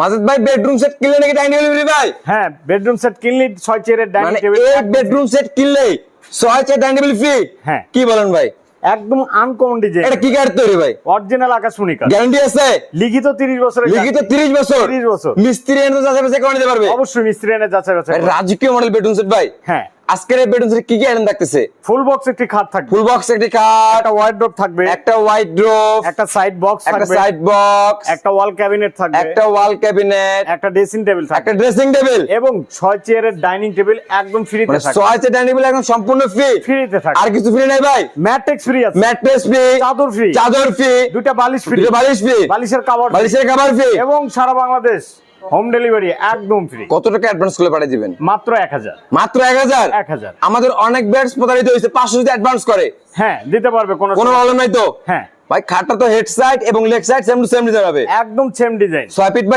মাজেদ ভাই bedroom set কিনলে নাকি ডাইনিং টেবিল ভাই? হ্যাঁ, বেডরুম সেট কিনলে 6 চেয়ারের ডাইনিং মানে টেবিল। এই বেডরুম সেট কিনলে 6 চেয়ার ডাইনিং টেবিল ফ্রি? হ্যাঁ। কি বলেন ভাই? একদম আনকমন ডিজাইন। এটা কি কাঠ তৈরি ভাই? অরিজিনাল আকাশমণি কাঠ। গ্যারান্টি আছে? লিখিত 30 বছরের। লিখিত 30 বছর? 30 বছর। মিস্ত্রি এনে যাচাই বাছাই করে নিতে পারবে? অবশ্যই মিস্ত্রি এনে যাচাই বাছাই ভাই, করবে। রাজকীয় মডেল বেডরুম সেট ভাই। হ্যাঁ, আজকের এই বেডরুম সেট কি কি আইটেম থাকতেছে? ফুল বক্স একটি খাট থাকবে, ফুল বক্স একটি খাট, একটা ওয়ার্ডরোব থাকবে, একটা ওয়াইড্রোব, একটা সাইড বক্স একটা থাকবে, সাইড বক্স, একটা ওয়াল ক্যাবিনেট থাকবে, একটা ওয়াল ক্যাবিনেট, একটা ড্রেসিং টেবিল থাকবে, একটা ড্রেসিং টেবিল এবং 6 চেয়ারের ডাইনিং টেবিল একদম ফ্রিতে মানে থাকবে। 6 চেয়ার ডাইনিং টেবিল একদম সম্পূর্ণ ফ্রি। ফ্রিতে থাকবে। আর কিছু ফ্রি নাই ভাই? ম্যাট্রিক্স ফ্রি আছে, ম্যাট্রেস ফ্রি, চাদর ফ্রি, চাদর ফ্রি, দুইটা বালিশ ফ্রি, দুটো বালিশ ফ্রি, বালিশের কভার, বালিশের কভার ফ্রি, এবং সারা বাংলাদেশ হোম ডেলিভারি একদম ফ্রি। কত টাকা অ্যাডভান্স করে পাঠিয়ে দিবেন? মাত্র 1000। মাত্র 1000? 1000। আমাদের অনেক বেডস প্রতারিত হয়েছে, 500 যদি অ্যাডভান্স করে হ্যাঁ, দিতে পারবে, কোনো কোনো সমস্যা প্রবলেম নাই তো? হ্যাঁ, ভাই খাটটা তো হেড সাইড এবং leg side same to same দিতে হবে। একদম সেম ডিজাইন। 6 feet by